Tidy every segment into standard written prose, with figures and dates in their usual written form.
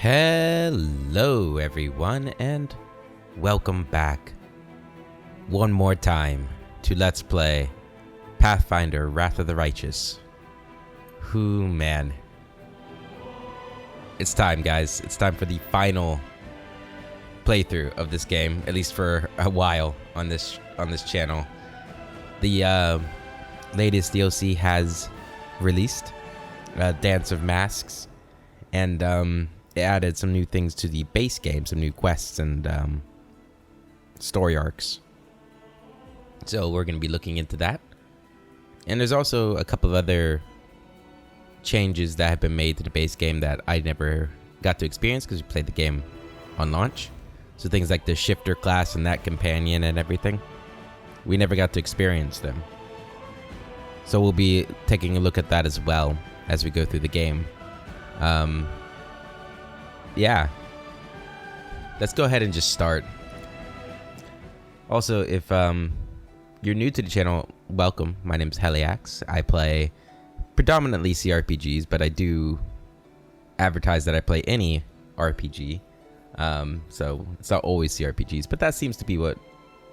Hello everyone and welcome back one more time to Let's Play Pathfinder Wrath of the Righteous. Man. It's time, guys. It's time for the final playthrough of this game, at least for a while on this channel. The latest DLC has released, Dance of Masks, and it added some new things to the base game, some new quests and story arcs. So we're going to be looking into that. And there's also a couple of other changes that have been made to the base game that I never got to experience because we played the game on launch. So things like the shifter class and that companion and everything, we never got to experience them. So we'll be taking a look at that as well as we go through the game. Yeah, let's go ahead and just start. Also, if you're new to the channel, welcome. My name is Heliax. I play predominantly CRPGs, but I do advertise that I play any RPG. So it's not always CRPGs, but that seems to be what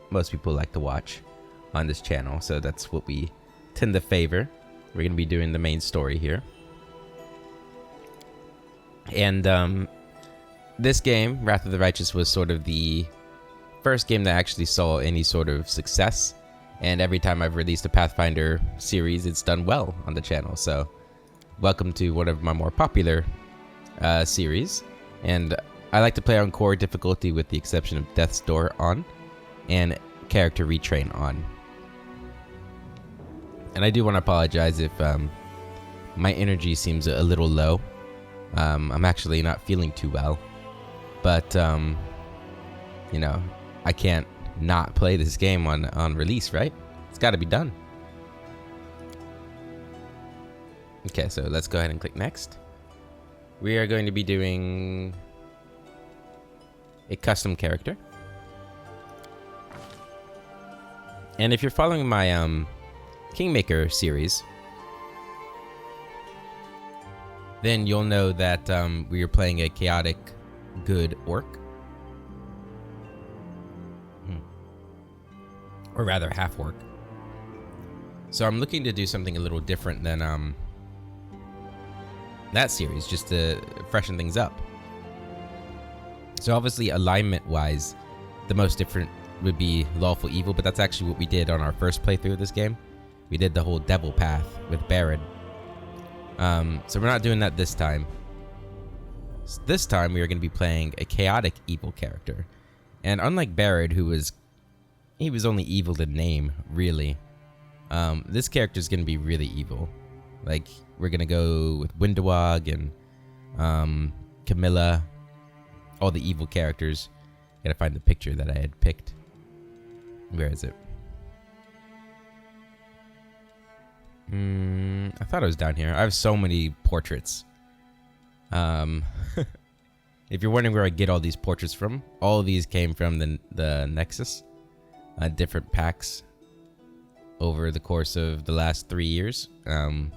most people like to watch on this channel. So that's what we tend to favor. We're going to be doing the main story here. And this game, Wrath of the Righteous, was sort of the first game that actually saw any sort of success. And every time I've released a Pathfinder series, it's done well on the channel. So welcome to one of my more popular series. And I like to play on core difficulty with the exception of Death's Door on and character retrain on. And I do want to apologize if my energy seems a little low. I'm actually not feeling too well. But, you know, I can't not play this game on release, right? It's got to be done. Okay, so let's go ahead and click next. We are going to be doing a custom character. And if you're following my Kingmaker series, then you'll know that we are playing a chaotic good orc. Or rather half orc. So I'm looking to do something a little different than that series, just to freshen things up. So obviously alignment wise, the most different would be lawful evil, but that's actually what we did on our first playthrough of this game. We did the whole devil path with Barad. So we're not doing that this time. This time we are going to be playing a chaotic evil character. And unlike Barad, he was only evil in name, really. This character is going to be really evil. Like, we're going to go with Windowag and Camelia, all the evil characters. Gotta find the picture that I had picked. Where is it? I thought it was down here. I have so many portraits. If you're wondering where I get all these portraits from, all of these came from the Nexus. Different packs over the course of the last 3 years. Some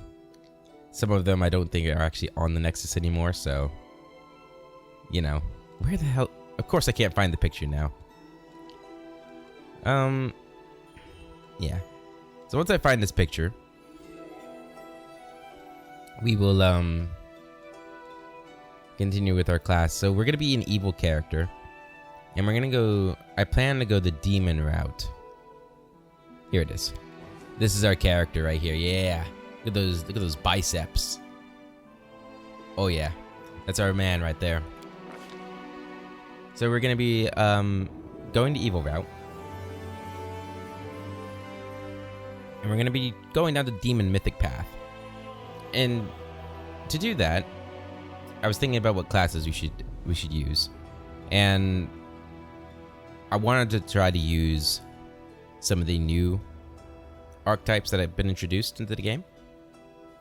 of them I don't think are actually on the Nexus anymore, so, you know, where the hell? Of course I can't find the picture now. Yeah. So once I find this picture, we will continue with our class. So we're gonna be an evil character, and we're gonna go. I plan to go the demon route. Here it is. This is our character right here. Yeah, look at those biceps. Oh yeah, that's our man right there. So we're gonna be going the evil route, and we're gonna be going down the demon mythic path. And to do that, I was thinking about what classes we should use, and I wanted to try to use some of the new archetypes that have been introduced into the game.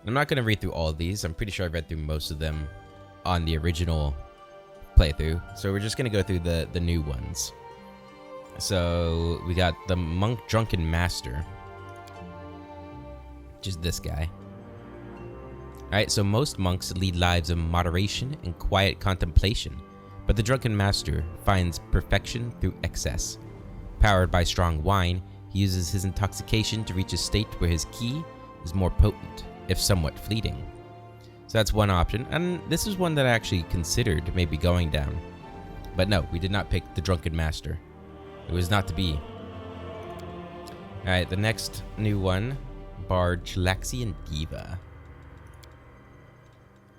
I'm not going to read through all of these. I'm pretty sure I've read through most of them on the original playthrough, so we're just going to go through the new ones. So we got the Monk Drunken Master, which is this guy. Alright, so most monks lead lives of moderation and quiet contemplation, but the drunken master finds perfection through excess. Powered by strong wine, he uses his intoxication to reach a state where his ki is more potent, if somewhat fleeting. So that's one option, and this is one that I actually considered maybe going down. But no, we did not pick the drunken master. It was not to be. Alright, the next new one, Bard Chilaxian Diva.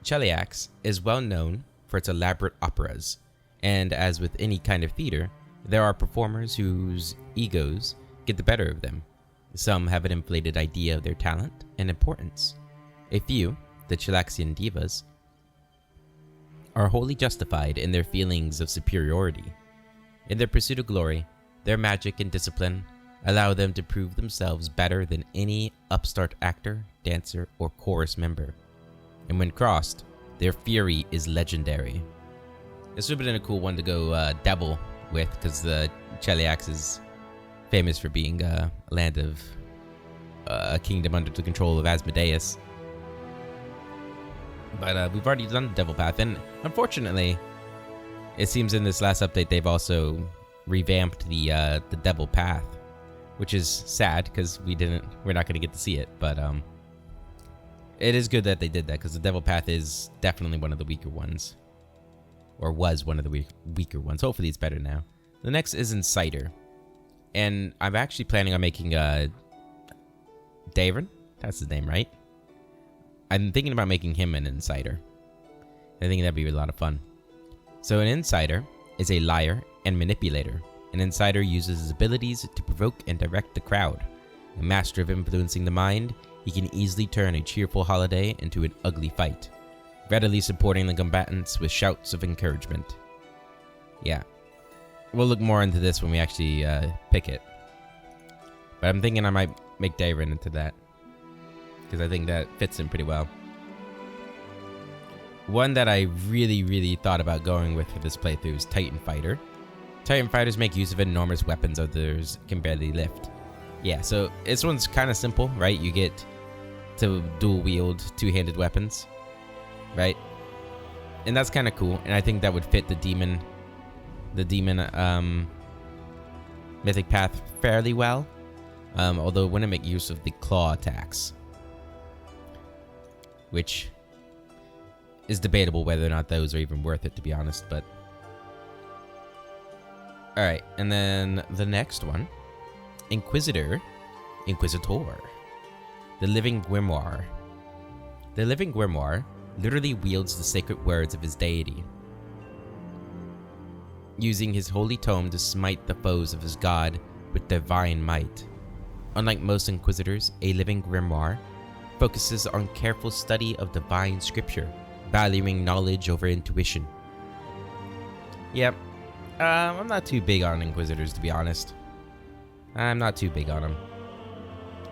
Cheliax is well known for its elaborate operas, and as with any kind of theater, there are performers whose egos get the better of them. Some have an inflated idea of their talent and importance. A few, the Chilaxian Divas, are wholly justified in their feelings of superiority. In their pursuit of glory, their magic and discipline allow them to prove themselves better than any upstart actor, dancer, or chorus member. And when crossed, their fury is legendary. This would have been a cool one to go devil with, because the Cheliax is famous for being a land of a kingdom under the control of Asmodeus. But we've already done the devil path, and unfortunately, it seems in this last update they've also revamped the devil path, which is sad because we're not going to get to see it. But it is good that they did that, because the devil path is definitely one of the weaker ones, or was one of the weaker ones. Hopefully it's better now. The next is Inciter, and I'm actually planning on making Davin. That's his name, right? I'm thinking about making him an Inciter. I think that'd be a lot of fun. So an Inciter is a liar and manipulator. An Inciter uses his abilities to provoke and direct the crowd. A master of influencing the mind, he can easily turn a cheerful holiday into an ugly fight, readily supporting the combatants with shouts of encouragement. Yeah. We'll look more into this when we actually pick it. But I'm thinking I might make Davin into that, because I think that fits him pretty well. One that I really thought about going with for this playthrough is Titan Fighter. Titan Fighters make use of enormous weapons others can barely lift. Yeah, so this one's kind of simple, right? You get to dual wield two-handed weapons, right? And that's kind of cool, and I think that would fit the demon mythic path fairly well. Although it wouldn't make use of the claw attacks, which is debatable whether or not those are even worth it, to be honest. But alright, and then the next one, Inquisitor, the Living Grimoire. The Living Grimoire literally wields the sacred words of his deity, using his holy tome to smite the foes of his god with divine might. Unlike most Inquisitors, a Living Grimoire focuses on careful study of divine scripture, valuing knowledge over intuition. Yep, I'm not too big on Inquisitors, to be honest. I'm not too big on them.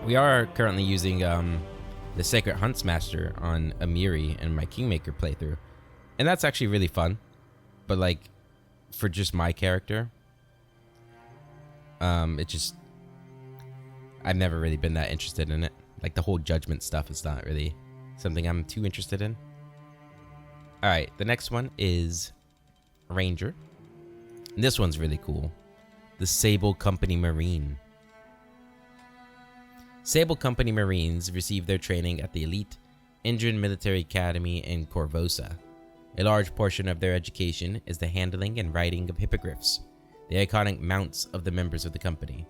We are currently using the Sacred Huntsmaster on Amiri in my Kingmaker playthrough, and that's actually really fun. But like, for just my character, it just, I've never really been that interested in it. Like, the whole judgment stuff is not really something I'm too interested in. Alright, the next one is Ranger. And this one's really cool. The Sable Company Marine. Sable Company Marines receive their training at the elite Indran Military Academy in Corvosa. A large portion of their education is the handling and riding of hippogriffs, the iconic mounts of the members of the company.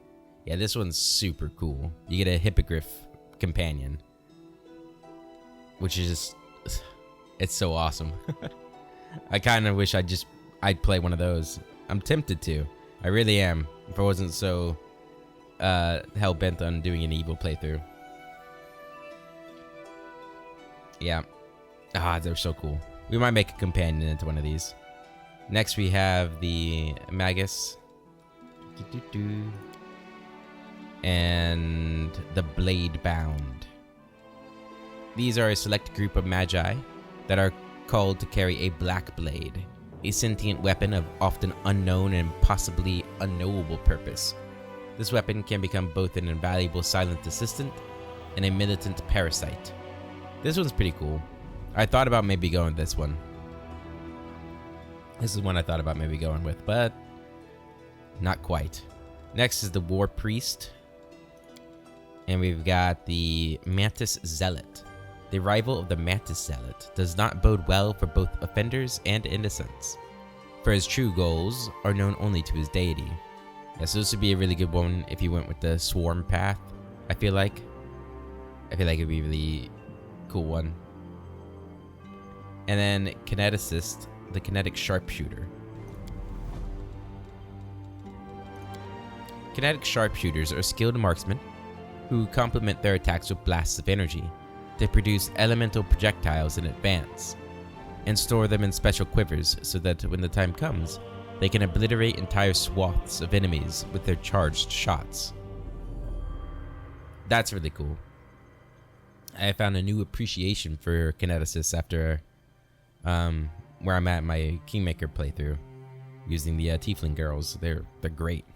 Yeah, this one's super cool. You get a hippogriff companion, which is just, it's so awesome. I kind of wish I'd play one of those. I'm tempted to. I really am, if I wasn't so hell-bent on doing an evil playthrough. Yeah. They're so cool. We might make a companion into one of these. Next we have the Magus. And the Blade Bound. These are a select group of magi that are called to carry a black blade, a sentient weapon of often unknown and possibly unknowable purpose. This weapon can become both an invaluable silent assistant and a militant parasite. This one's pretty cool. I thought about maybe going this one. This is one I thought about maybe going with, but not quite. Next is the War Priest. And we've got the Mantis Zealot. The arrival of the Mantis Zealot does not bode well for both offenders and innocents, for his true goals are known only to his deity. Yeah, so this would be a really good one if you went with the Swarm path, I feel like. It'd be a really cool one. And then Kineticist, the Kinetic Sharpshooter. Kinetic Sharpshooters are skilled marksmen who complement their attacks with blasts of energy to produce elemental projectiles in advance, and store them in special quivers so that when the time comes, they can obliterate entire swaths of enemies with their charged shots. That's really cool. I found a new appreciation for Kineticists after where I'm at my Kingmaker playthrough, using the Tiefling girls. They're great,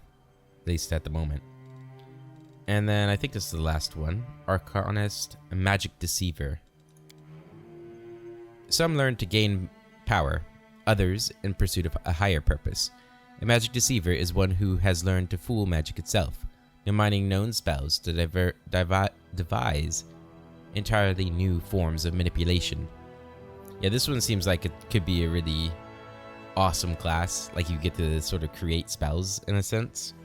at least at the moment. And then I think this is the last one, Arcanist, a Magic Deceiver. Some learn to gain power, others in pursuit of a higher purpose. A Magic Deceiver is one who has learned to fool magic itself, combining known spells to devise entirely new forms of manipulation. Yeah, this one seems like it could be a really awesome class. Like, you get to sort of create spells in a sense.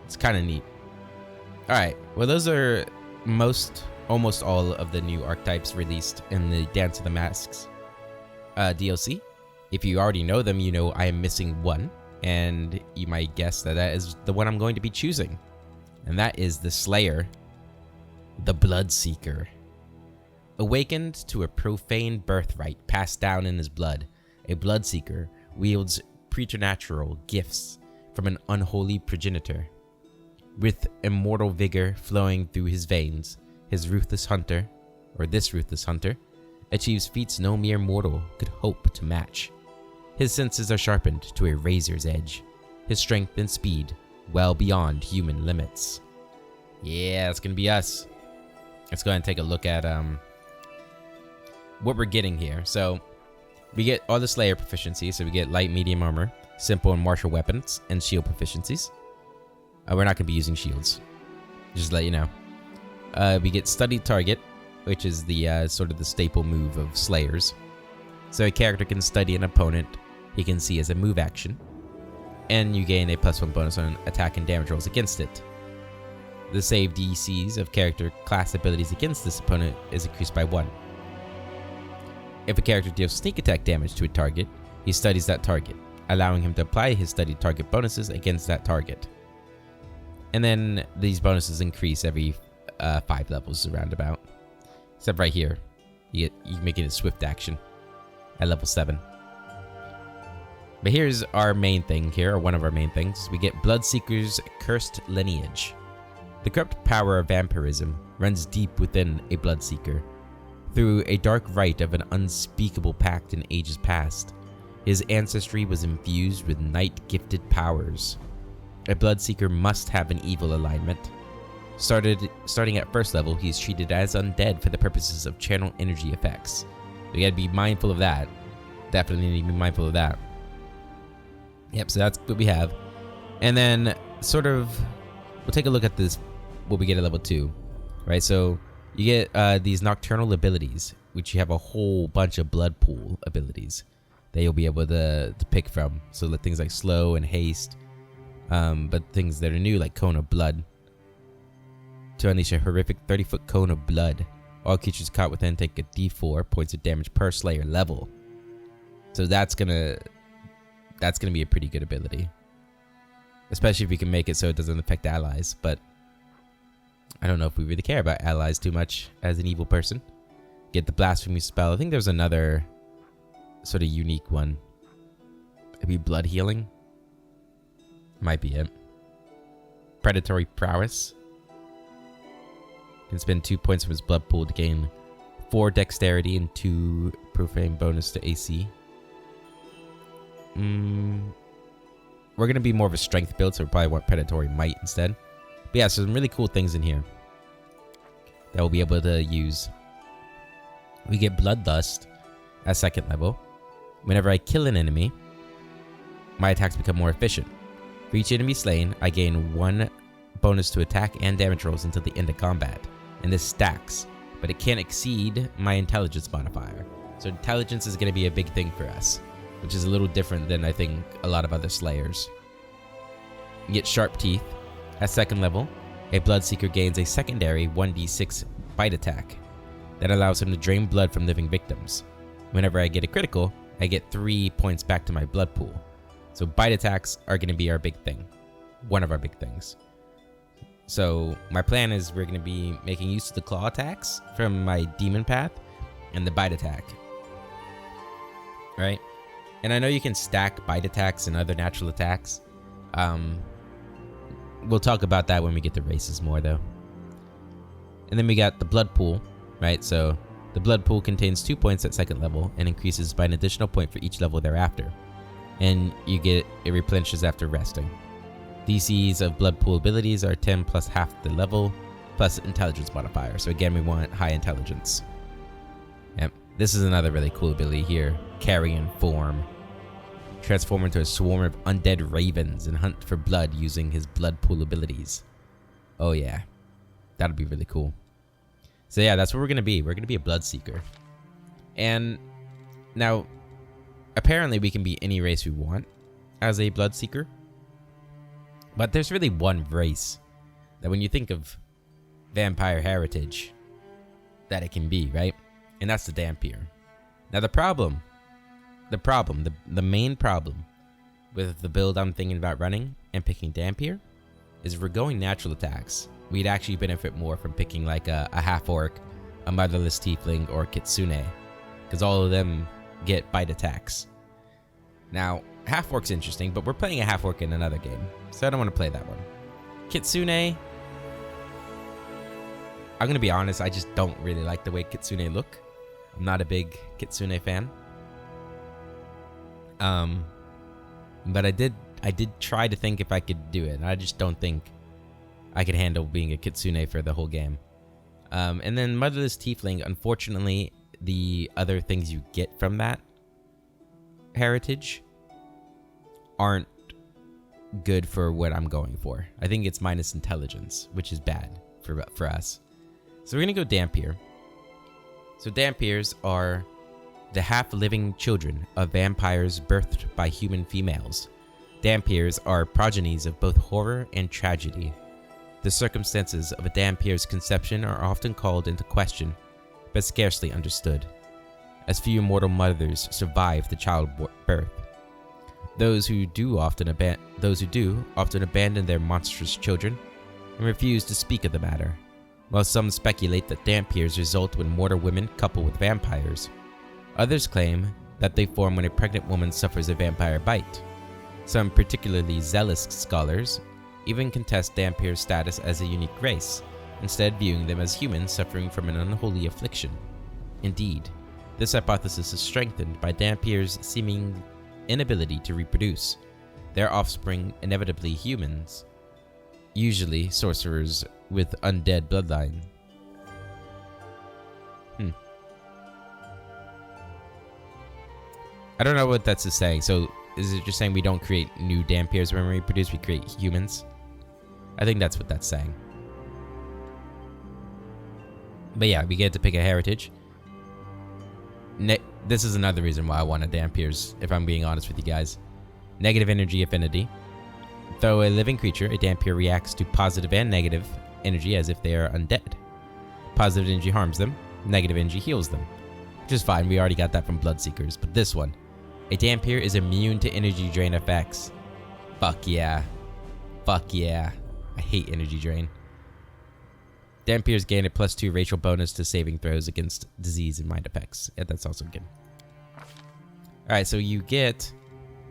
It's kind of neat. Alright, well, those are almost all of the new archetypes released in the Dance of the Masks DLC. If you already know them, you know I am missing one, and you might guess that is the one I'm going to be choosing. And that is the Slayer, the Bloodseeker. Awakened to a profane birthright passed down in his blood, a Bloodseeker wields preternatural gifts from an unholy progenitor. With immortal vigor flowing through his veins, this ruthless hunter, achieves feats no mere mortal could hope to match. His senses are sharpened to a razor's edge, his strength and speed well beyond human limits. Yeah, that's gonna be us. Let's go ahead and take a look at what we're getting here. So we get all the Slayer proficiencies. So we get light, medium armor, simple and martial weapons, and shield proficiencies. We're not going to be using shields, just to let you know. We get studied target, which is the sort of the staple move of Slayers. So a character can study an opponent he can see as a move action, and you gain a +1 bonus on attack and damage rolls against it. The save DCs of character class abilities against this opponent is increased by 1. If a character deals sneak attack damage to a target, he studies that target, allowing him to apply his studied target bonuses against that target. And then these bonuses increase every 5 levels around about. Except right here, you make it a swift action at level 7. But here's our main thing here, or one of our main things. We get Bloodseeker's Cursed Lineage. The corrupt power of vampirism runs deep within a Bloodseeker. Through a dark rite of an unspeakable pact in ages past, his ancestry was infused with night-gifted powers. A Bloodseeker must have an evil alignment. Starting at first level, he is treated as undead for the purposes of channel energy effects. We gotta be mindful of that. Definitely need to be mindful of that. Yep, so that's what we have. And then, sort of, we'll take a look at this, what we get at level 2. Right, so you get these nocturnal abilities, which you have a whole bunch of blood pool abilities that you'll be able to pick from. So things like slow and haste, but things that are new like Cone of Blood. To unleash a horrific 30-foot cone of blood, all creatures caught within take a d4 points of damage per Slayer level. So that's gonna be a pretty good ability, especially if you can make it so it doesn't affect allies. But I don't know if we really care about allies too much as an evil person. Get the blasphemy spell. I think there's another sort of unique one. Maybe blood healing. Might be it. Predatory prowess. Can spend 2 points from his blood pool to gain 4 dexterity and 2 profane bonus to AC. We're gonna be more of a strength build, so we probably want predatory might instead. But yeah, so some really cool things in here that we'll be able to use. We get Bloodlust at 2nd level. Whenever I kill an enemy, my attacks become more efficient. For each enemy slain, I gain 1 bonus to attack and damage rolls until the end of combat. And this stacks, but it can't exceed my intelligence modifier. So intelligence is going to be a big thing for us, which is a little different than I think a lot of other slayers. You get Sharp Teeth. At 2nd level, a Bloodseeker gains a secondary 1d6 bite attack that allows him to drain blood from living victims. Whenever I get a critical, I get 3 points back to my blood pool. So bite attacks are going to be our big thing. One of our big things. So my plan is we're going to be making use of the claw attacks from my demon path and the bite attack. Right? And I know you can stack bite attacks and other natural attacks. We'll talk about that when we get to races more though. And then we got the blood pool, right? So the blood pool contains 2 points at 2nd level and increases by an additional point for each level thereafter. And it replenishes after resting. DCs of blood pool abilities are 10 plus half the level plus intelligence modifier. So again, we want high intelligence. Yep. This is another really cool ability here. Carrion Form. Transform into a swarm of undead ravens and hunt for blood using his blood pool abilities. Oh yeah. That'd be really cool. So yeah, that's what we're going to be. We're going to be a Bloodseeker. And now, apparently we can be any race we want as a Bloodseeker. But there's really one race that when you think of vampire heritage, that it can be, right? And that's the Dampier. Now the main problem with the build I'm thinking about running and picking Dampier is if we're going natural attacks, we'd actually benefit more from picking like a half-orc, a motherless tiefling, or a kitsune, because all of them get bite attacks. Now, half-orc's interesting, but we're playing a half-orc in another game, so I don't want to play that one. Kitsune, I'm going to be honest, I just don't really like the way kitsune look. I'm not a big kitsune fan. But I did try to think if I could do it. I just don't think I could handle being a kitsune for the whole game. And then Motherless Tiefling, unfortunately, the other things you get from that heritage aren't good for what I'm going for. I think it's minus intelligence, which is bad for us. So we're gonna go Dampier. So Dampiers are the half-living children of vampires birthed by human females. Dampiers are progenies of both horror and tragedy. The circumstances of a Dampier's conception are often called into question, but scarcely understood, as few mortal mothers survive the childbirth. Those who do often abandon their monstrous children and refuse to speak of the matter, while some speculate that Dampiers result when mortal women couple with vampires. Others claim that they form when a pregnant woman suffers a vampire bite. Some particularly zealous scholars even contest Dampier's status as a unique race, instead viewing them as humans suffering from an unholy affliction. Indeed, this hypothesis is strengthened by Dampier's seeming inability to reproduce, their offspring inevitably humans, usually sorcerers with undead bloodline. I don't know what that's saying. So is it just saying we don't create new Dampiers when we reproduce, we create humans? I think that's what that's saying. But yeah, we get to pick a heritage. This is another reason why I want a Dampiers, if I'm being honest with you guys. Negative energy affinity. Though a living creature, a Dampier reacts to positive and negative energy as if they are undead. Positive energy harms them, negative energy heals them. Which is fine, we already got that from Bloodseekers. But this one, a Dampier is immune to energy drain effects. Fuck yeah. Fuck yeah. I hate energy drain. Dampiers gain a +2 racial bonus to saving throws against disease and mind effects. Yeah, that's also good. Alright, so you get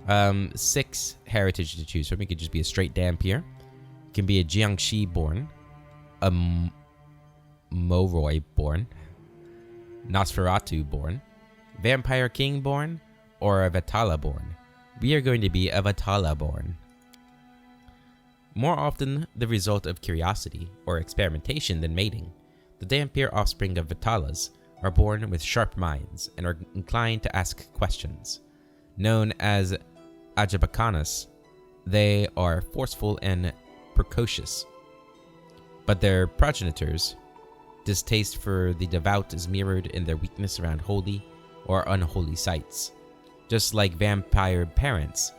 6 heritage to choose from. It could just be a straight Dampier. It can be a Jiangxi born, a Moroi born, Nosferatu born, Vampire King born, or a Vatala born. We are going to be a Vatala born. More often the result of curiosity or experimentation than mating, the Dampier offspring of Vatalas are born with sharp minds and are inclined to ask questions. Known as Ajabacanas, they are forceful and precocious. But their progenitors' distaste for the devout is mirrored in their weakness around holy or unholy sites. Just like vampire parents,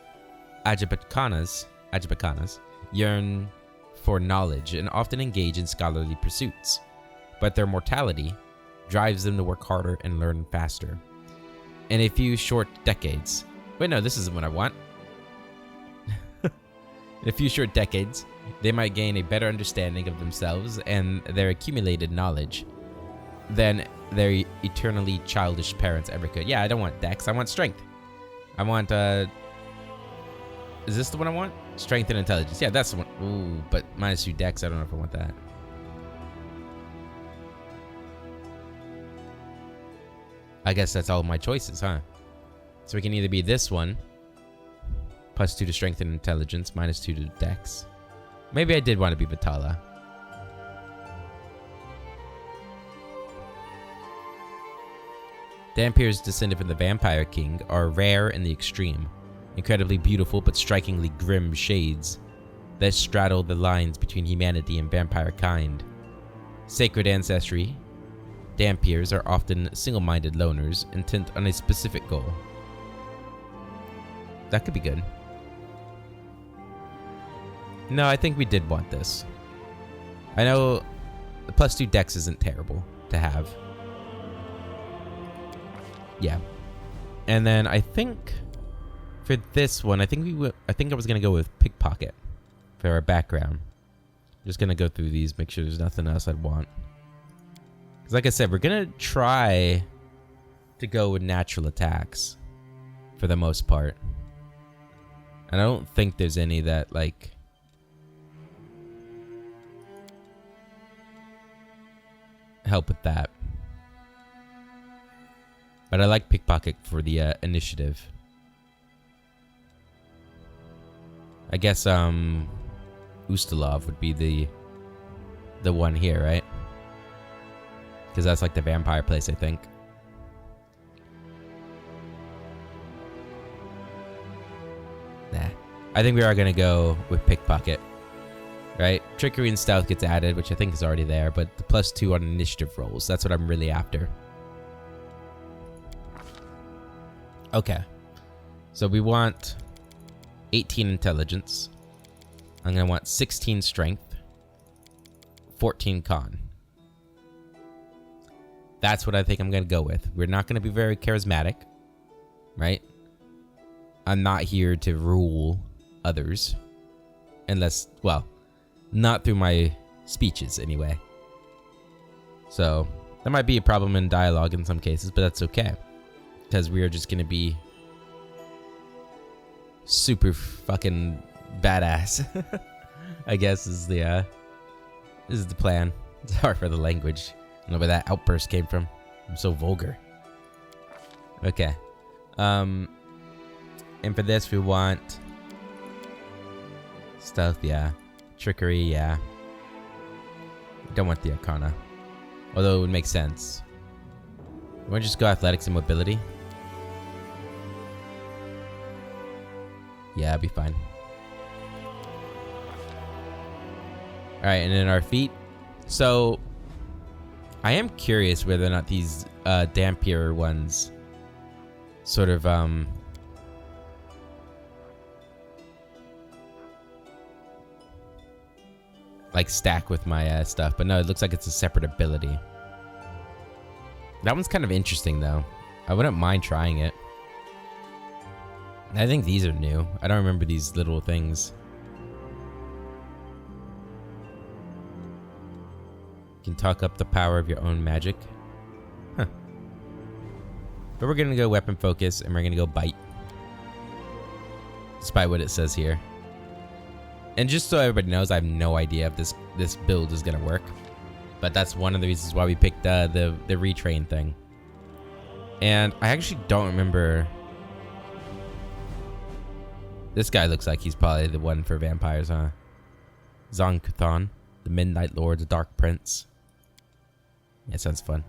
Ajabacanas yearn for knowledge and often engage in scholarly pursuits, but their mortality drives them to work harder and learn faster. In a few short decades, wait, no, this isn't what I want. In a few short decades, they might gain a better understanding of themselves and their accumulated knowledge than their eternally childish parents ever could. Yeah, I don't want dex, I want strength. I want, is this the one I want? Strength and intelligence. Yeah, that's the one. Ooh, but -2 dex, I don't know if I want that. I guess that's all my choices, huh? So we can either be this one, +2 to strength and intelligence, -2 to dex. Maybe I did want to be Batala. Dampiers descended from the Vampire King are rare in the extreme, incredibly beautiful but strikingly grim shades that straddle the lines between humanity and vampire kind. Sacred ancestry, Dampiers are often single-minded loners intent on a specific goal. That could be good. No, I think we did want this. I know the +2 dex isn't terrible to have. Yeah. And then I think for this one, I think I was gonna go with pickpocket for our background. Just gonna go through these, make sure there's nothing else I'd want. Because like I said, we're gonna try to go with natural attacks for the most part. And I don't think there's any that like help with that. But I like pickpocket for the initiative. I guess Ustalov would be the one here, right? Because that's like the vampire place, I think. Nah. I think we are gonna go with pickpocket. Right? Trickery and stealth gets added, which I think is already there, but the +2 on initiative rolls, that's what I'm really after. Okay. So we want 18 intelligence. I'm gonna want 16 strength, 14 con. That's what I think I'm gonna go with. We're not gonna be very charismatic, right? I'm not here to rule others. Unless, well, not through my speeches anyway. So, that might be a problem in dialogue in some cases, but that's okay. Because we are just gonna be super fucking badass. I guess is the plan. Sorry for the language. I don't know where that outburst came from. I'm so vulgar. Okay. And for this we want stealth, yeah. Trickery, yeah. We don't want the Arcana. Although it would make sense. You want to just go athletics and mobility? Yeah, it'd be fine. Alright, and then our feet. So, I am curious whether or not these Dampier ones sort of like stack with my stuff, but no, it looks like it's a separate ability. That one's kind of interesting though. I wouldn't mind trying it. I think these are new. I don't remember these little things. You can talk up the power of your own magic. Huh. But we're gonna go weapon focus and we're gonna go bite. Despite what it says here. And just so everybody knows, I have no idea if this build is gonna work. But that's one of the reasons why we picked the retrain thing. And I actually don't remember. This guy looks like he's probably the one for vampires, huh? Zonkuthon, the Midnight Lord, the Dark Prince. Yeah, sounds fun.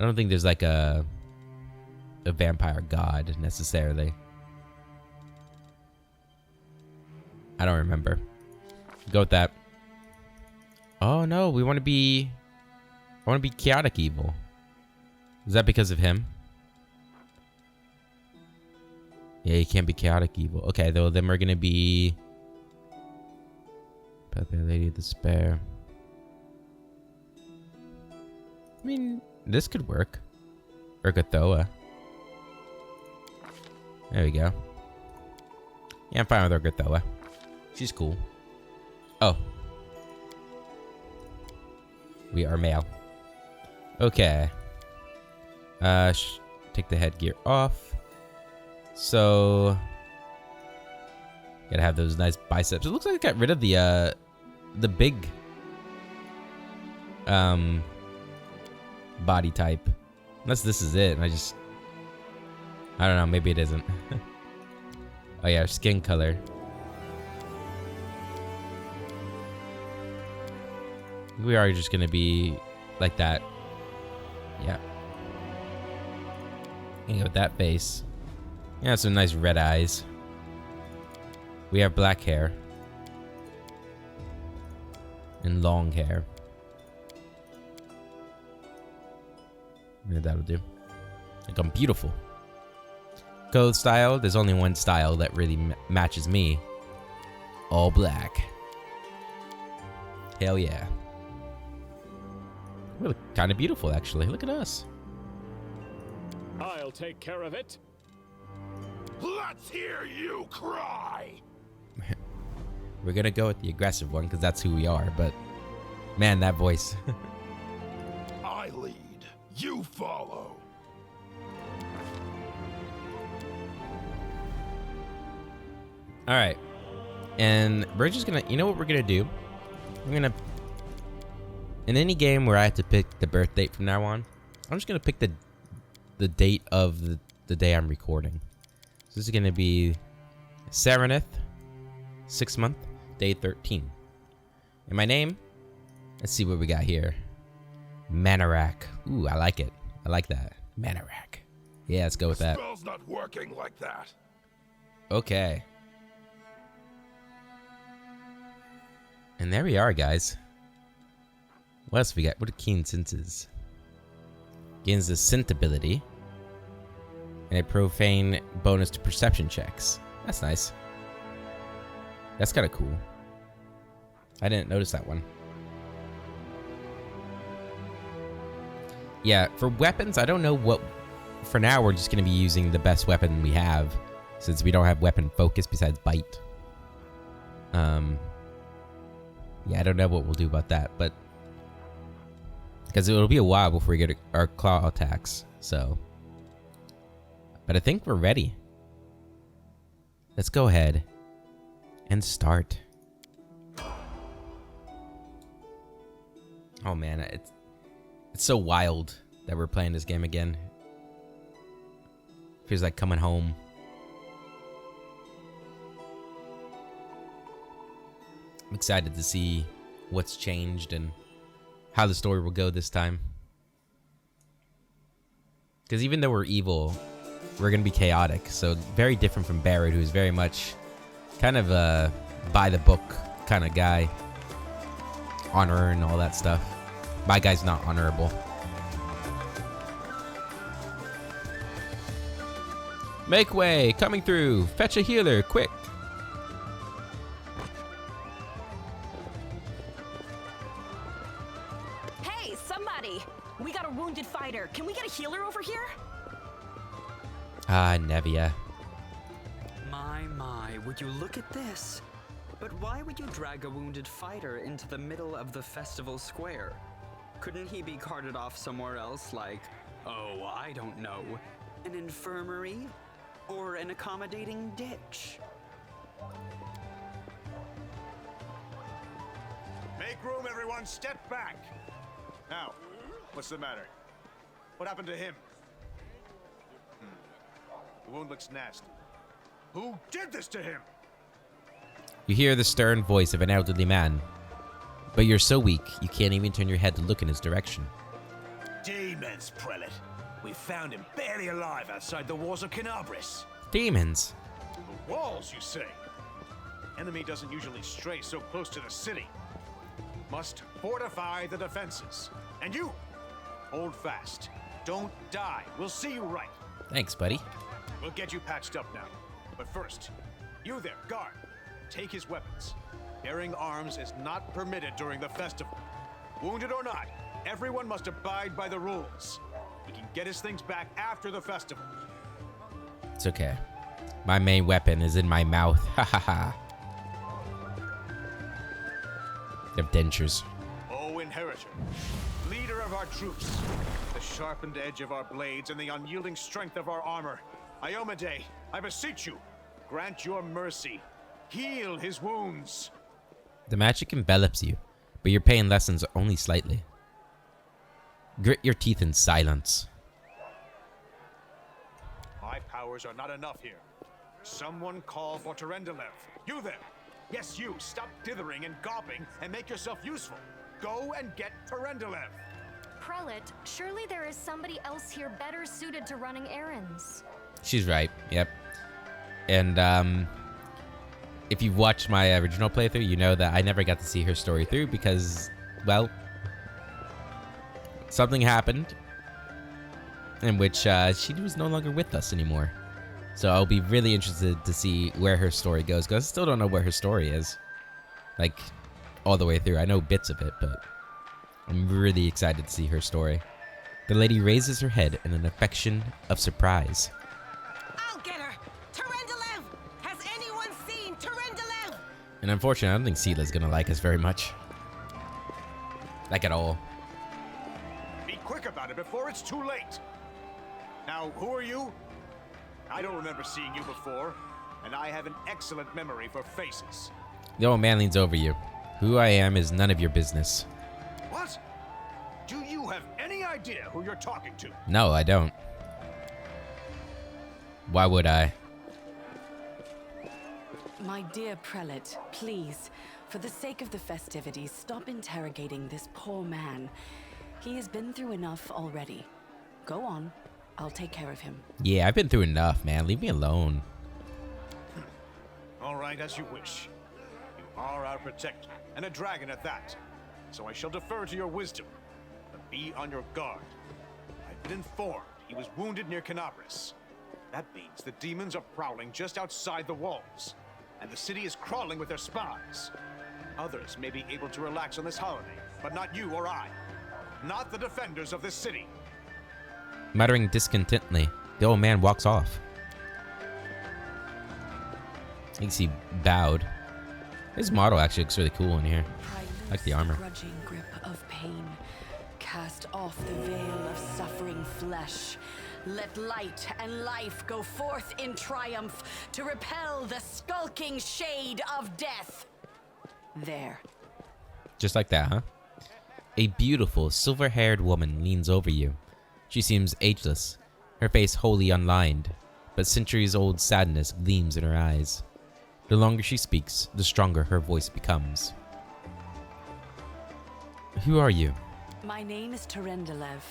I don't think there's like a vampire god necessarily. I don't remember. Go with that. Oh no, we want to be... I want to be chaotic evil. Is that because of him? Yeah, you can't be chaotic evil. Okay, though, then we're gonna be... Pathfinder Lady of Despair. I mean, this could work. Urgathoa. There we go. Yeah, I'm fine with Urgathoa. She's cool. Oh. We are male. Okay. Take the headgear off. So... Gotta have those nice biceps. It looks like I got rid of the big... body type. Unless this is it, and I don't know, maybe it isn't. Oh yeah, skin color. We are just gonna be like that. Yeah. And go with that face. Yeah, some nice red eyes. We have black hair. And long hair. Yeah, that'll do. Like, I'm beautiful. Clothes style, there's only one style that really matches me. All black. Hell yeah. We look kind of beautiful, actually. Look at us. I'll take care of it. Let's hear you cry. We're gonna go with the aggressive one because that's who we are, but man, that voice. I lead, you follow. All right, and we're just gonna, you know what we're gonna do? I'm gonna, in any game where I have to pick the birth date from now on, I'm just gonna pick the date of the day I'm recording. So this is gonna be Serenith, 6th month, day 13. And my name, let's see what we got here. Manarak. Ooh, I like it. I like that. Manarak. Yeah, let's go with that. Spell's not working like that. Okay. And there we are, guys. What else we got? What are keen senses? Gains the scent ability. And a profane bonus to perception checks. That's nice. That's kind of cool. I didn't notice that one. Yeah, for weapons, I don't know what... For now, we're just going to be using the best weapon we have, since we don't have weapon focus besides bite. Yeah, I don't know what we'll do about that, but... Because it'll be a while before we get our claw attacks, so... But I think we're ready. Let's go ahead and start. Oh man, it's so wild that we're playing this game again. Feels like coming home. I'm excited to see what's changed and how the story will go this time. Because even though we're evil, we're going to be chaotic. So very different from Barrett, who's very much kind of a by the book kind of guy. Honor and all that stuff. My guy's not honorable. Make way! Coming through! Fetch a healer, quick! Hey, somebody! We got a wounded fighter. Can we get a healer over here? Ah, Anevia. My, would you look at this? But why would you drag a wounded fighter into the middle of the festival square? Couldn't he be carted off somewhere else, like, oh, I don't know, an infirmary? Or an accommodating ditch? Make room, everyone. Step back. Now, what's the matter? What happened to him? The wound looks nasty. Who did this to him? You hear the stern voice of an elderly man, but you're so weak you can't even turn your head to look in his direction. Demons, Prelate. We found him barely alive outside the walls of Canabris. Demons. The walls, you say? Enemy doesn't usually stray so close to the city. Must fortify the defenses. And you, hold fast. Don't die. We'll see you right. Thanks, buddy. We'll get you patched up now. But first, you there, guard. Take his weapons. Bearing arms is not permitted during the festival. Wounded or not, everyone must abide by the rules. We can get his things back after the festival. It's okay. My main weapon is in my mouth. Ha ha ha. They have dentures. O Inheritor, leader of our troops, the sharpened edge of our blades and the unyielding strength of our armor, Iomade, I beseech you, grant your mercy. Heal his wounds. The magic envelops you, but your pain lessens only slightly. Grit your teeth in silence. My powers are not enough here. Someone call for Terendelev. You there! Yes, you! Stop dithering and gawping and make yourself useful. Go and get Terendelev. Prelate, surely there is somebody else here better suited to running errands. She's right. Yep. And if you've watched my original playthrough, you know that I never got to see her story through because, well, something happened in which she was no longer with us anymore. So I'll be really interested to see where her story goes, because I still don't know where her story is. Like, all the way through. I know bits of it, but I'm really excited to see her story. The lady raises her head in an affection of surprise. I'll get her! Terendelev! Has anyone seen Terendelev? And unfortunately, I don't think Sela's gonna like us very much. Like at all. Be quick about it before it's too late. Now, who are you? I don't remember seeing you before, and I have an excellent memory for faces. The old man leans over you. Who I am is none of your business. What? Do you have any idea who you're talking to? No, I don't. Why would I? My dear prelate, please, for the sake of the festivities, stop interrogating this poor man. He has been through enough already. Go on. I'll take care of him. Yeah, I've been through enough, man. Leave me alone. All right, as you wish. You are our protector, and a dragon at that. So I shall defer to your wisdom. But be on your guard. I've been informed he was wounded near Canabris. That means the demons are prowling just outside the walls, and the city is crawling with their spies. Others may be able to relax on this holiday, but not you or I. Not the defenders of this city. Muttering discontently, the old man walks off. You can see bowed. His model actually looks really cool in here. I like the armor. Grudging grip of pain. Cast off the veil of suffering flesh. Let light and life go forth in triumph to repel the skulking shade of death. There. Just like that, huh? A beautiful, silver-haired woman leans over you. She seems ageless, her face wholly unlined, but centuries-old sadness gleams in her eyes. The longer she speaks, the stronger her voice becomes. Who are you? My name is Terendelev.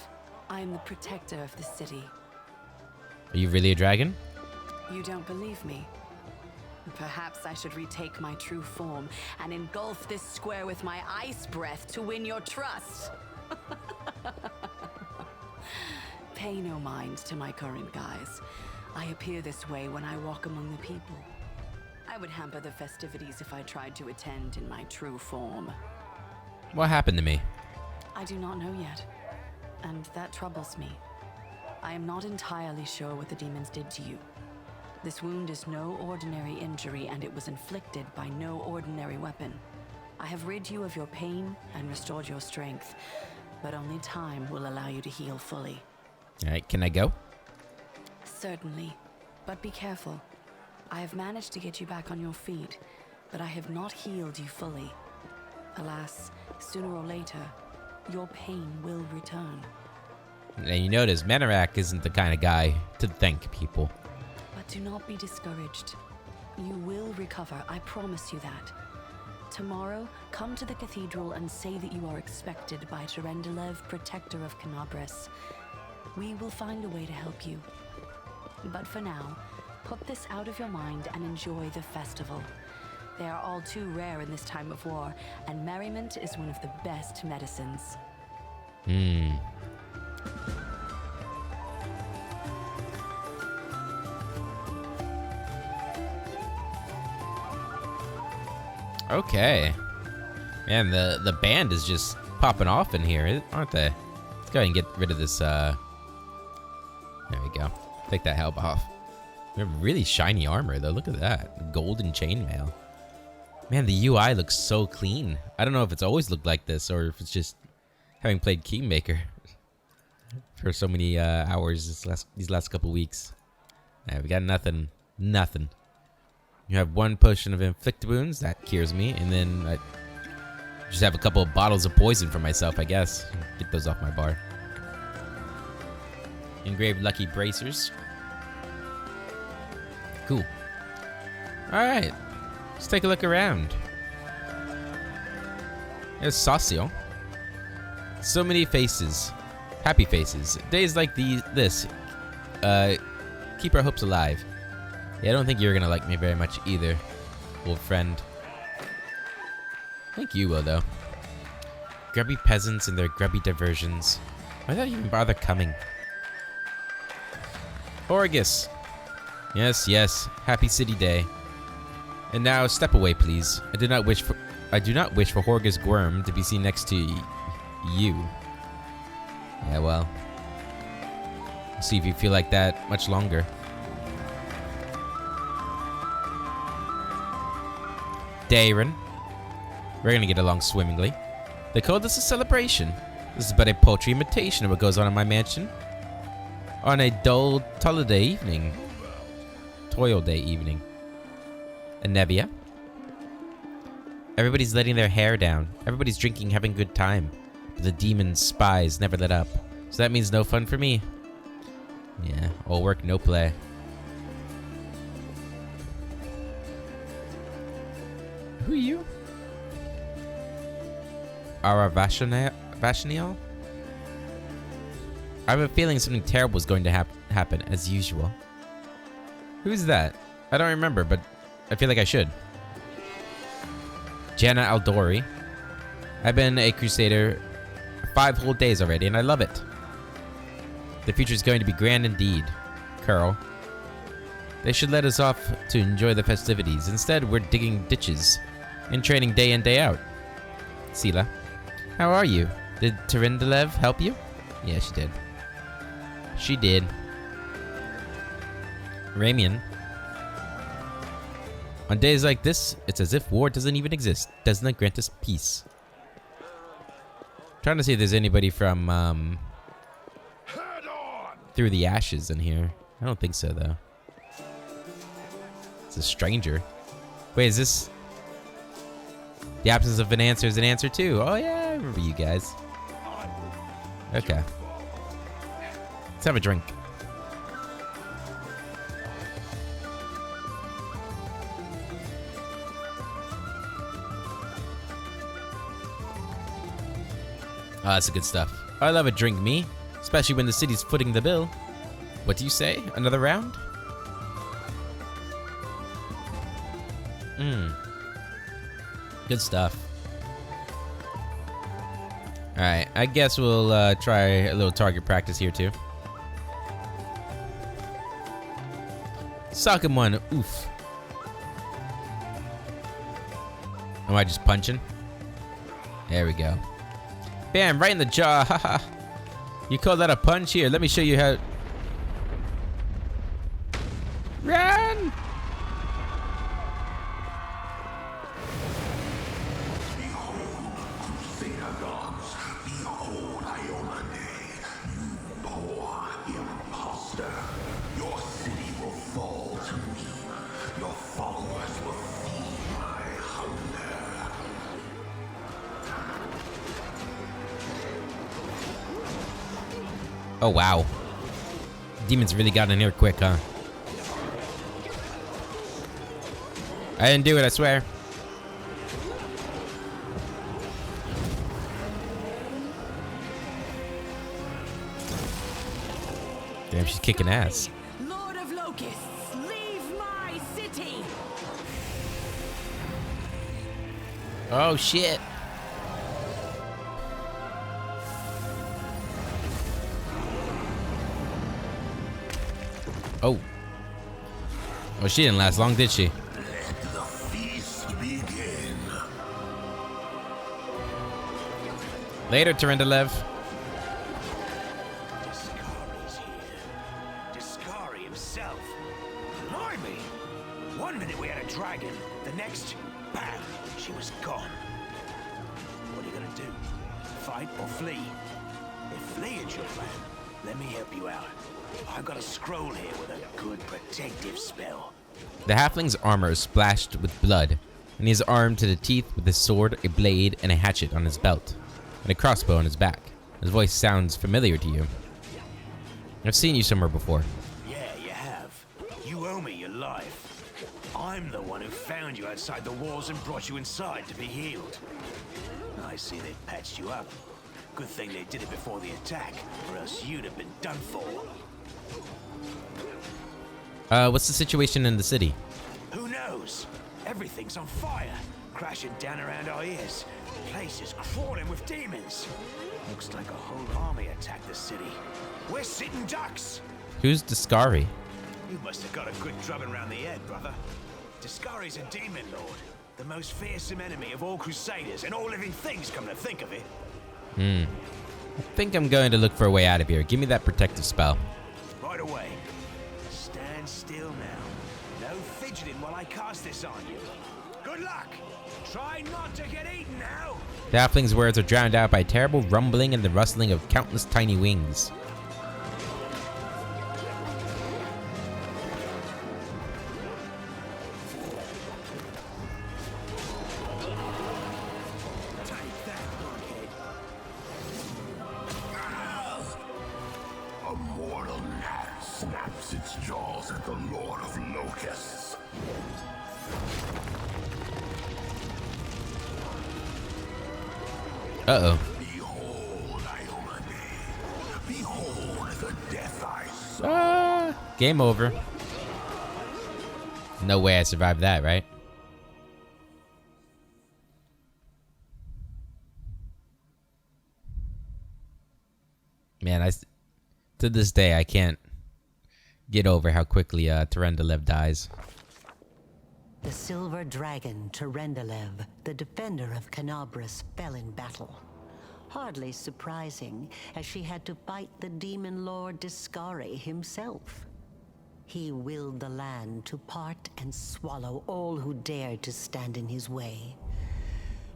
I am the protector of the city. Are you really a dragon? You don't believe me? Perhaps I should retake my true form and engulf this square with my ice breath to win your trust. Pay no mind to my current guise. I appear this way when I walk among the people. I would hamper the festivities if I tried to attend in my true form. What happened to me? I do not know yet, and that troubles me. I am not entirely sure what the demons did to you. This wound is no ordinary injury, and it was inflicted by no ordinary weapon. I have rid you of your pain and restored your strength, but only time will allow you to heal fully. Alright, can I go? Certainly, but be careful. I have managed to get you back on your feet, but I have not healed you fully. Alas, sooner or later, your pain will return. And you notice, Manorak isn't the kind of guy to thank people. But do not be discouraged. You will recover, I promise you that. Tomorrow, come to the cathedral and say that you are expected by Terendelev, protector of Canabris. We will find a way to help you. But for now, put this out of your mind and enjoy the festival. They are all too rare in this time of war, and merriment is one of the best medicines. Okay. Man, the band is just popping off in here, aren't they? Let's go ahead and get rid of this, there we go. Take that help off. We have really shiny armor, though. Look at that. Golden chainmail. Man, the UI looks so clean. I don't know if it's always looked like this or if it's just having played Kingmaker for so many hours these last couple weeks. Yeah, we got nothing. Nothing. You have 1 potion of inflict wounds. That cures me. And then I just have a couple of bottles of poison for myself, I guess. Get those off my bar. Engraved lucky bracers. Cool. Alright. Let's take a look around. There's Saucio. So many faces. Happy faces. Days like this keep our hopes alive. Yeah, I don't think you're gonna like me very much either, old friend. I think you will, though. Grubby peasants and their grubby diversions. Why don't you even bother coming? Horgus. Yes, yes. Happy city day. And now, step away, please. I do not wish for Horgus Gwyrm to be seen next to you. Yeah, well. We'll see if you feel like that much longer. Darren. We're gonna get along swimmingly. They call this a celebration. This is but a paltry imitation of what goes on in my mansion. On a dull, toil day evening. Anevia. Everybody's letting their hair down. Everybody's drinking, having a good time. But the demon's spies never let up. So that means no fun for me. Yeah, all work, no play. Who are you? Aravashnial? I have a feeling something terrible is going to happen, as usual. Who's that? I don't remember, but I feel like I should. Janna Aldori. I've been a crusader 5 whole days already, and I love it. The future is going to be grand indeed, Curl. They should let us off to enjoy the festivities. Instead, we're digging ditches and training day in, day out. Sela, how are you? Did Terendelev help you? Yeah, she did. She did. Ramian. On days like this, it's as if war doesn't even exist. Doesn't it grant us peace? Trying to see if there's anybody from Through the Ashes in here. I don't think so, though. It's a stranger. Wait, is this... The absence of an answer is an answer, too. Oh, yeah, I remember you guys. Okay. Let's have a drink. Oh, that's the good stuff. I love a drink, me. Especially when the city's footing the bill. What do you say? Another round? Good stuff. Alright, I guess we'll try a little target practice here, too. Sock him one. Oof. Am I just punching? There we go. Bam, right in the jaw. Haha. You call that a punch? Here, let me show you how. Run! Oh, wow. Demons really got in here quick, huh? I didn't do it, I swear. Damn, she's kicking ass. Lord of Locusts, leave my city! Oh shit. Oh. Oh, she didn't last long, did she? Let the feast begin. Later, Terendelev. Discari's here. Discari himself. Blimey! One minute we had a dragon, the next, bam, she was gone. What are you gonna do? Fight or flee? If fleeing's your plan, let me help you out. I've got a scroll here with a good protective spell. The halfling's armor is splashed with blood, and he is armed to the teeth with a sword, a blade, and a hatchet on his belt, and a crossbow on his back. His voice sounds familiar to you. I've seen you somewhere before. Yeah, you have. You owe me your life. I'm the one who found you outside the walls and brought you inside to be healed. I see they patched you up. Good thing they did it before the attack, or else you'd have been done for. What's the situation in the city? Who knows? Everything's on fire, crashing down around our ears. Place is crawling with demons. Looks like a whole army attacked the city. We're sitting ducks. Who's Discari? You must have got a good drubbing round the head, brother. Discari's a demon lord, the most fearsome enemy of all crusaders and all living things, come to think of it. I think I'm going to look for a way out of here. Give me that protective spell. Right away. Stand still now. No fidgeting while I cast this on you. Good luck. Try not to get eaten now. The halfling's words are drowned out by a terrible rumbling and the rustling of countless tiny wings. A mortal gnat snaps its jaws at the Lord of Locusts. Uh-oh. Behold, Iomade. Behold the death I saw. Game over. No way I survived that, right? Man, to this day, I can't get over how quickly Terendelev dies. The silver dragon, Terendelev, the defender of Canabras, fell in battle. Hardly surprising, as she had to fight the demon lord Discari himself. He willed the land to part and swallow all who dared to stand in his way.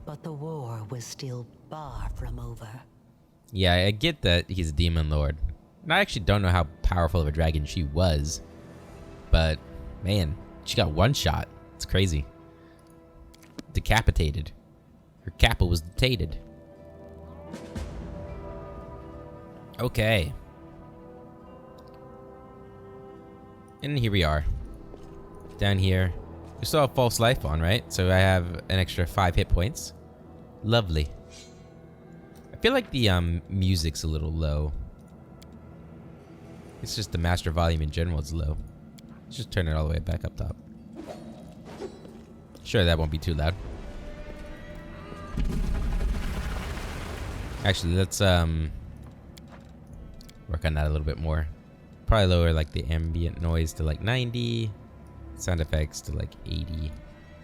But the war was still far from over. Yeah, I get that he's a demon lord. And I actually don't know how powerful of a dragon she was. But, man, she got one shot. It's crazy. Decapitated. Her kappa was detated. Okay. And here we are. Down here. We still have false life on, right? So I have an extra 5 hit points. Lovely. I feel like the music's a little low. It's just the master volume in general is low. Let's just turn it all the way back up top. Sure, that won't be too loud. Actually, let's work on that a little bit more. Probably lower like the ambient noise to like 90. Sound effects to like 80.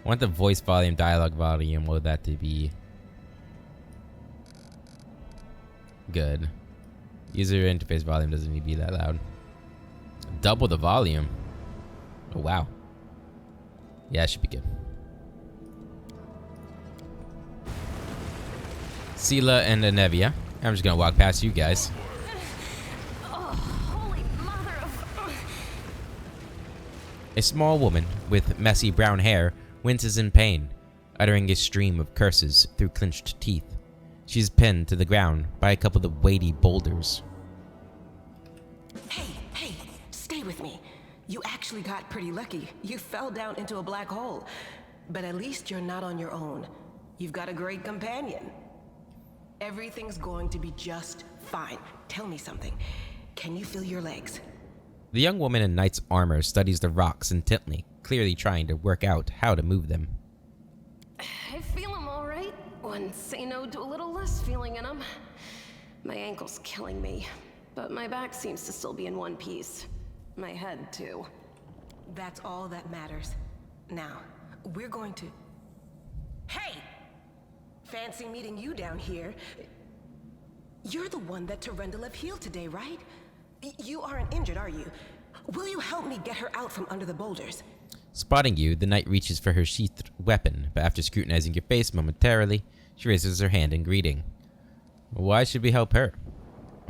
I want the voice volume, dialogue volume, what would that to be? Good. User interface volume doesn't need to be that loud. Double the volume. Oh, wow. Yeah, it should be good. Sela and Anevia. I'm just gonna walk past you guys. Oh, holy mother of... A small woman with messy brown hair winces in pain, uttering a stream of curses through clenched teeth. She's pinned to the ground by a couple of weighty boulders. Hey, stay with me. You actually got pretty lucky. You fell down into a black hole. But at least you're not on your own. You've got a great companion. Everything's going to be just fine. Tell me something. Can you feel your legs? The young woman in knight's armor studies the rocks intently, clearly trying to work out how to move them. I feel him all right. Wouldn't say no to a little less feeling in him. My ankle's killing me, but my back seems to still be in one piece. My head, too. That's all that matters. Now, we're going to... Hey! Fancy meeting you down here. You're the one that Terendelev healed today, right? You aren't injured, are you? Will you help me get her out from under the boulders? Spotting you, the knight reaches for her sheathed weapon, but after scrutinizing your face momentarily, she raises her hand in greeting. Why should we help her?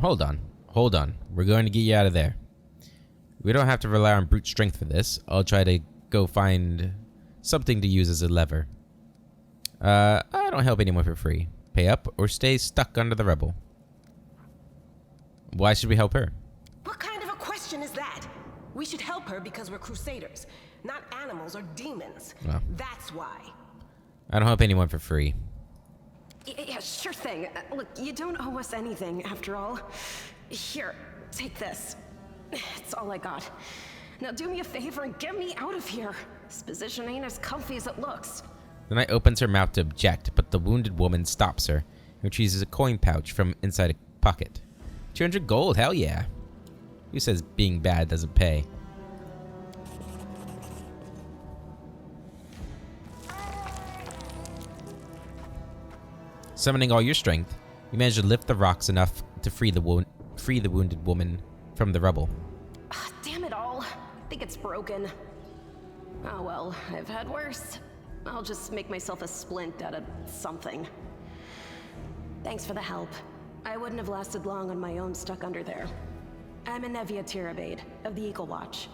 Hold on. We're going to get you out of there. We don't have to rely on brute strength for this. I'll try to go find something to use as a lever. I don't help anyone for free. Pay up or stay stuck under the rubble. Why should we help her? What kind of a question is that? We should help her because we're crusaders, not animals or demons. Well, that's why. I don't help anyone for free. Yeah, sure thing. Look, you don't owe us anything, after all. Here, take this. It's all I got. Now do me a favor and get me out of here. This position ain't as comfy as it looks. The knight opens her mouth to object, but the wounded woman stops her and retrieves a coin pouch from inside a pocket. 200 gold, hell yeah. Who says being bad doesn't pay? Summoning all your strength, you manage to lift the rocks enough to free the wounded woman from the rubble. Damn it all. I think it's broken. Oh well, I've had worse. I'll just make myself a splint out of something. Thanks for the help. I wouldn't have lasted long on my own stuck under there. I'm Anevia Tirabade, of the Eagle Watch.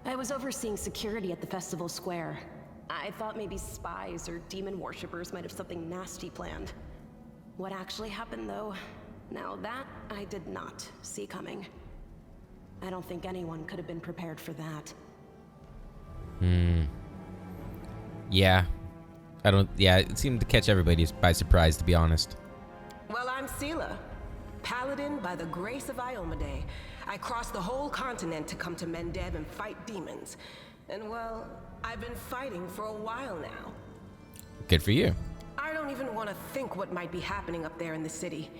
I was overseeing security at the festival square. I thought maybe spies or demon worshippers might have something nasty planned. What actually happened, though, now that I did not see coming. I don't think anyone could have been prepared for that. Yeah. It seemed to catch everybody by surprise, to be honest. Well, I'm Sela, paladin by the grace of Iomade. I crossed the whole continent to come to Mendev and fight demons. And well, I've been fighting for a while now. Good for you. I don't even want to think what might be happening up there in the city.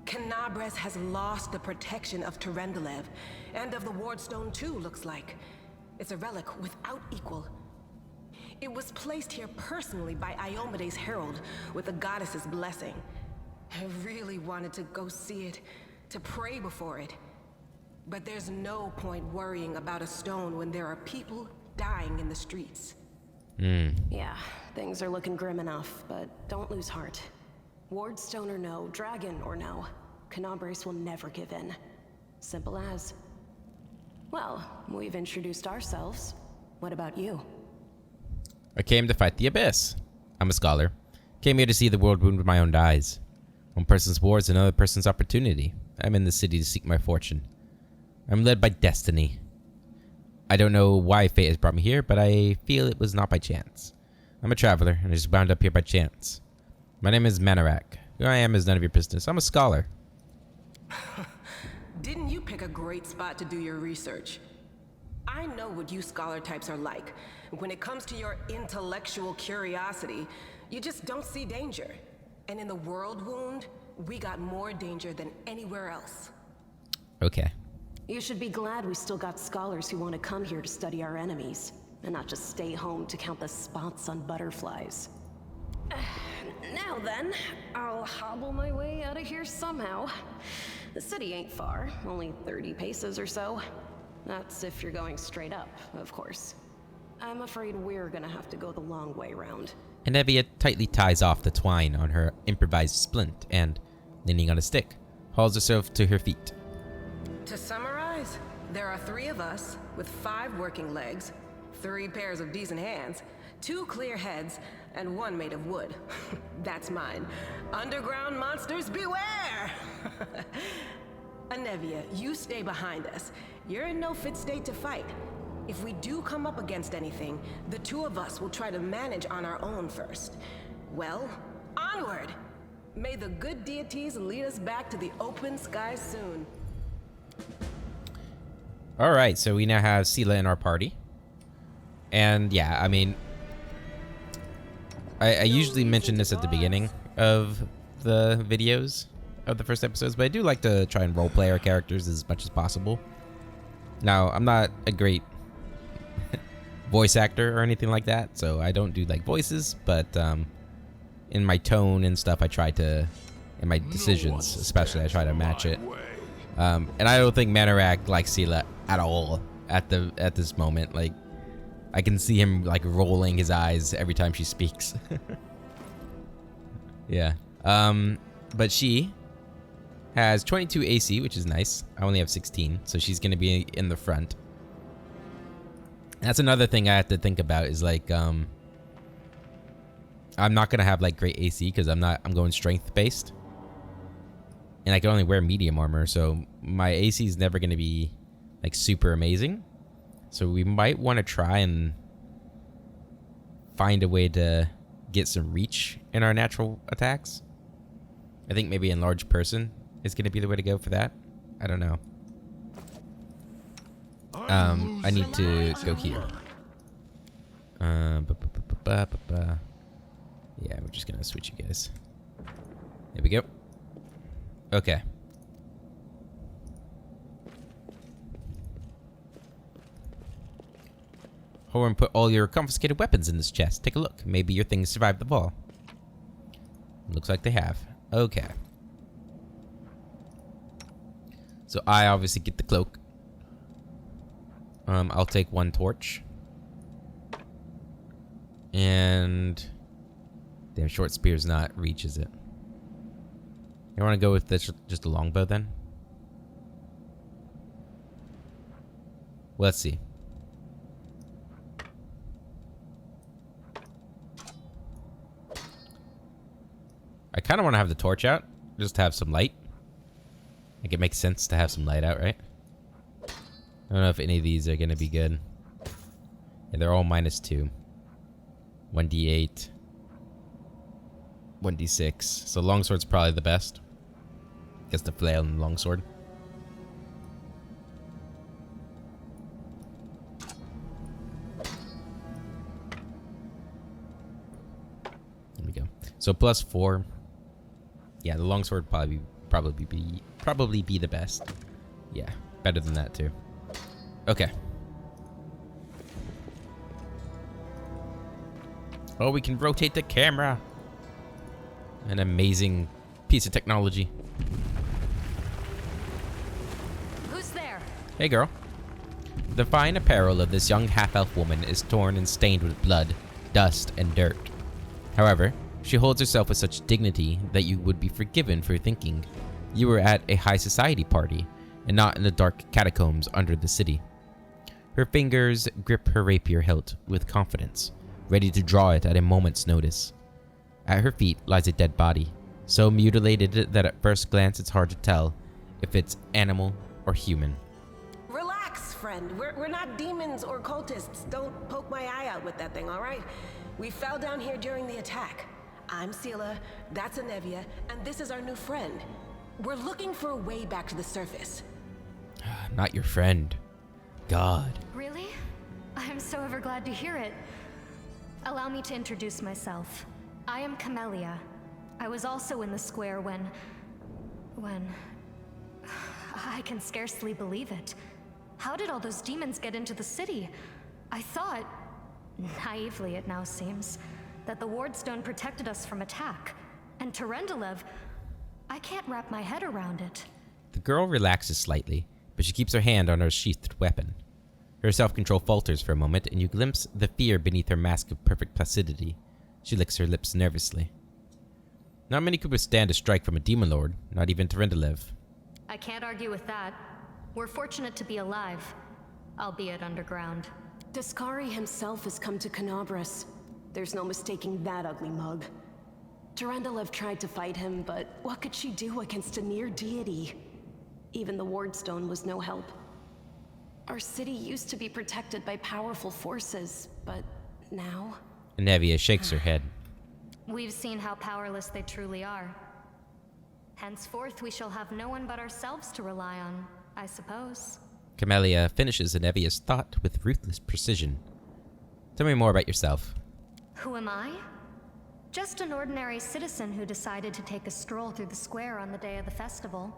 Canabres has lost the protection of Terendelev, and of the Wardstone too, looks like. It's a relic without equal. It was placed here personally by Iomede's herald, with the goddess's blessing. I really wanted to go see it, to pray before it. But there's no point worrying about a stone when there are people dying in the streets. Yeah, things are looking grim enough, but don't lose heart. Wardstone or no, dragon or no, Canabres will never give in. Simple as. Well, we've introduced ourselves. What about you? I came to fight the Abyss. I'm a scholar. Came here to see the world wound with my own eyes. One person's war is another person's opportunity. I'm in the city to seek my fortune. I'm led by destiny. I don't know why fate has brought me here, but I feel it was not by chance. I'm a traveler, and I just wound up here by chance. My name is Manarak. Who I am is none of your business. I'm a scholar. Didn't you pick a great spot to do your research? I know what you scholar types are like. When it comes to your intellectual curiosity, you just don't see danger. And in the world wound, we got more danger than anywhere else. Okay. You should be glad we still got scholars who want to come here to study our enemies, and not just stay home to count the spots on butterflies. Now then, I'll hobble my way out of here somehow. The city ain't far, only 30 paces or so. That's if you're going straight up, of course. I'm afraid we're gonna have to go the long way round. Anevia tightly ties off the twine on her improvised splint and, leaning on a stick, hauls herself to her feet. To summarize, there are 3 of us with 5 working legs, 3 pairs of decent hands, 2 clear heads, and 1 made of wood. That's mine. Underground monsters beware! Anevia, you stay behind us. You're in no fit state to fight. If we do come up against anything, the 2 of us will try to manage on our own first. Well, onward! May the good deities lead us back to the open sky soon. All right, so we now have Sela in our party. And yeah, I mean, I usually mention this at the beginning of the videos of the first episodes, but I do like to try and roleplay our characters as much as possible. Now, I'm not a great voice actor or anything like that, so I don't do like voices, but in my tone and stuff, I try to, in my decisions especially, I try to match it. And I don't think Manorak likes Sela at all at this moment. Like, I can see him like rolling his eyes every time she speaks. Yeah. But she has 22 AC, which is nice. I only have 16, so she's gonna be in the front. That's another thing I have to think about is like, I'm not gonna have like great AC because I'm going strength based, and I can only wear medium armor, so my AC is never gonna be like super amazing. So we might want to try and find a way to get some reach in our natural attacks. I think maybe enlarged person is going to be the way to go for that. I don't know. I need to go here. Yeah, we're just going to switch you guys. There we go. Okay. Horan put all your confiscated weapons in this chest. Take a look. Maybe your things survived the fall. Looks like they have. Okay. So I obviously get the cloak. I'll take one torch. And damn, short spear's not reach, is it? You want to go with this, just a longbow then? Well, let's see. I kind of want to have the torch out, just to have some light. Like, it makes sense to have some light out, right? I don't know if any of these are going to be good. Yeah, they're all -2. 1d8. 1d6. So longsword's probably the best. Guess the flail and longsword. There we go. So +4. Yeah, the longsword probably be the best. Yeah, better than that too. Okay. Oh, we can rotate the camera. An amazing piece of technology. Who's there? Hey, girl. The fine apparel of this young half-elf woman is torn and stained with blood, dust, and dirt. However, she holds herself with such dignity that you would be forgiven for thinking you were at a high society party and not in the dark catacombs under the city. Her fingers grip her rapier hilt with confidence, ready to draw it at a moment's notice. At her feet lies a dead body, so mutilated that at first glance it's hard to tell if it's animal or human. Relax, friend. We're not demons or cultists. Don't poke my eye out with that thing, all right? We fell down here during the attack. I'm Sela, that's Anevia, and this is our new friend. We're looking for a way back to the surface. Not your friend. God. Really? I'm so ever glad to hear it. Allow me to introduce myself. I am Camelia. I was also in the square when... I can scarcely believe it. How did all those demons get into the city? I thought, naively it now seems, that the Wardstone protected us from attack. And Terendelev, I can't wrap my head around it. The girl relaxes slightly, but she keeps her hand on her sheathed weapon. Her self-control falters for a moment, and you glimpse the fear beneath her mask of perfect placidity. She licks her lips nervously. Not many could withstand a strike from a demon lord, not even Terendelev. I can't argue with that. We're fortunate to be alive, albeit underground. Daskari himself has come to Canabras. There's no mistaking that ugly mug. Terendelev tried to fight him, but what could she do against a near deity? Even the Wardstone was no help. Our city used to be protected by powerful forces, but now... Anevia shakes her head. We've seen how powerless they truly are. Henceforth, we shall have no one but ourselves to rely on, I suppose. Camelia finishes Anevia's thought with ruthless precision. Tell me more about yourself. Who am I? Just an ordinary citizen who decided to take a stroll through the square on the day of the festival.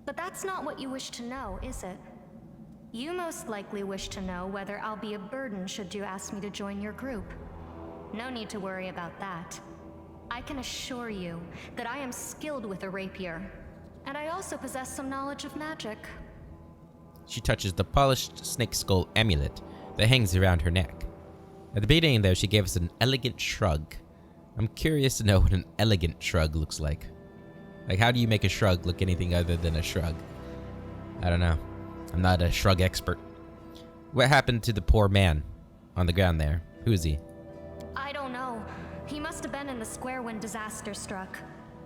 But that's not what you wish to know, is it? You most likely wish to know whether I'll be a burden should you ask me to join your group. No need to worry about that. I can assure you that I am skilled with a rapier, and I also possess some knowledge of magic. She touches the polished snake skull amulet that hangs around her neck. At the beginning there, she gave us an elegant shrug. I'm curious to know what an elegant shrug looks like. Like, how do you make a shrug look anything other than a shrug? I don't know. I'm not a shrug expert. What happened to the poor man on the ground there? Who is he? I don't know. He must have been in the square when disaster struck.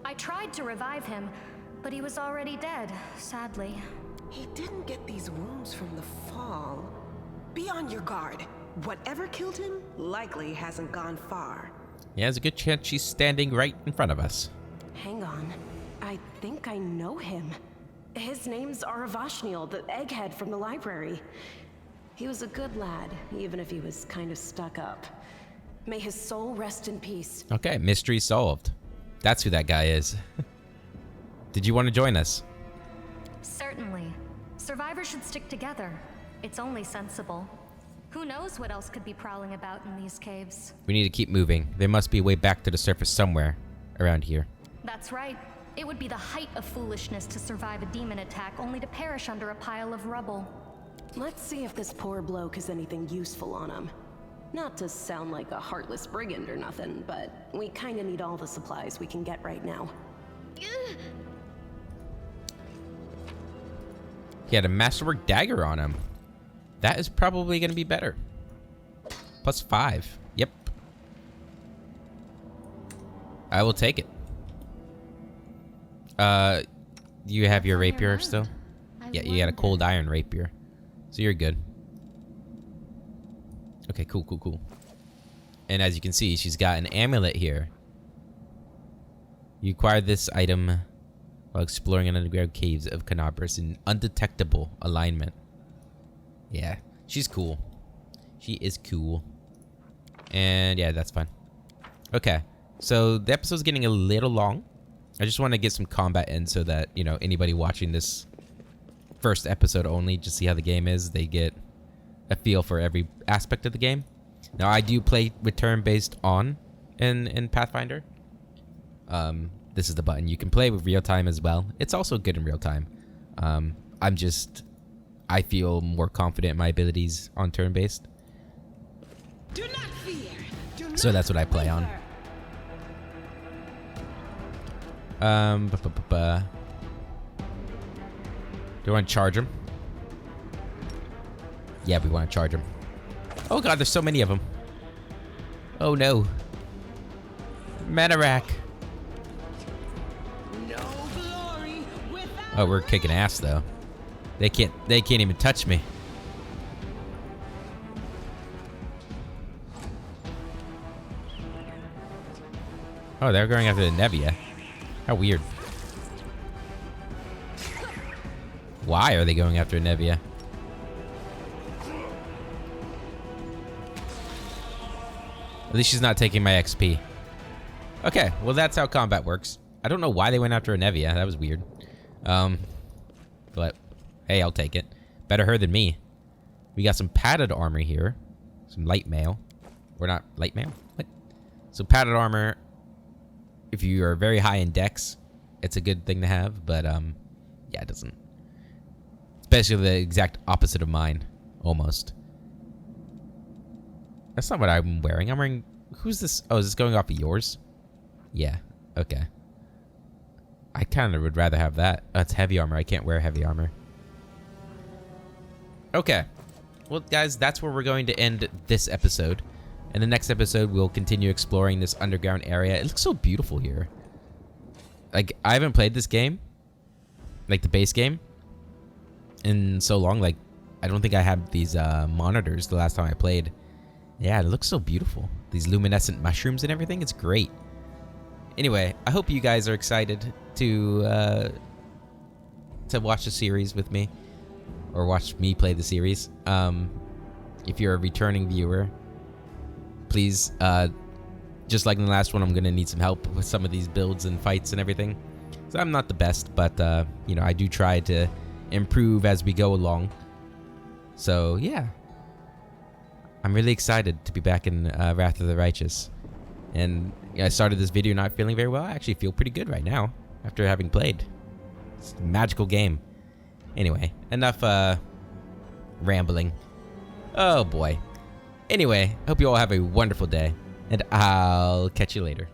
I tried to revive him, but he was already dead, sadly. He didn't get these wounds from the fall. Be on your guard. Whatever killed him likely hasn't gone far. Yeah, there's a good chance she's standing right in front of us. Hang on. I think I know him. His name's Aravashniel, the egghead from the library. He was a good lad, even if he was kind of stuck up. May his soul rest in peace. Okay, mystery solved. That's who that guy is. Did you want to join us? Certainly. Survivors should stick together. It's only sensible. Who knows what else could be prowling about in these caves? We need to keep moving. There must be a way back to the surface somewhere around here. That's right. It would be the height of foolishness to survive a demon attack only to perish under a pile of rubble. Let's see if this poor bloke has anything useful on him. Not to sound like a heartless brigand or nothing, but we kinda need all the supplies we can get right now. He had a masterwork dagger on him. That is probably going to be better. +5. Yep. I will take it. You have your rapier still? Yeah, you got a cold iron rapier. So you're good. Okay, cool. And as you can see, she's got an amulet here. You acquired this item while exploring an underground caves of Canabras in undetectable alignment. Yeah, she's cool. She is cool. And yeah, that's fine. Okay, so the episode's getting a little long. I just want to get some combat in so that, you know, anybody watching this first episode only, just see how the game is, they get a feel for every aspect of the game. Now, I do play with turn-based on in Pathfinder. This is the button. You can play with real-time as well. It's also good in real-time. I feel more confident in my abilities on turn-based. Do not fear. So that's what I play on. Do you want to charge him? Yeah, we want to charge him. Oh god, there's so many of them. Oh no. Manarak. Oh, we're kicking ass though. They can't even touch me. Oh, they're going after the Anevia. How weird. Why are they going after Anevia? At least she's not taking my XP. Okay, well that's how combat works. I don't know why they went after Anevia. That was weird. But hey, I'll take it. Better her than me. We got some padded armor here. Some light mail. Or not light mail? What? So padded armor, if you are very high in dex, it's a good thing to have, but yeah, it doesn't. Especially the exact opposite of mine, almost. That's not what I'm wearing. I'm wearing... Who's this? Oh, is this going off of yours? Yeah, okay. I kind of would rather have that. That's heavy armor. I can't wear heavy armor. Okay. Well, guys, that's where we're going to end this episode. In the next episode, we'll continue exploring this underground area. It looks so beautiful here. Like, I haven't played this game, like the base game, in so long. Like, I don't think I had these monitors the last time I played. Yeah, it looks so beautiful. These luminescent mushrooms and everything. It's great. Anyway, I hope you guys are excited to watch the series with me. or watched me play the series. If you're a returning viewer, please, just like in the last one, I'm gonna need some help with some of these builds and fights and everything. So I'm not the best, but you know, I do try to improve as we go along. So yeah, I'm really excited to be back in Wrath of the Righteous. And I started this video not feeling very well. I actually feel pretty good right now after having played. It's a magical game. Anyway, enough rambling. Oh boy. Anyway, hope you all have a wonderful day, and I'll catch you later.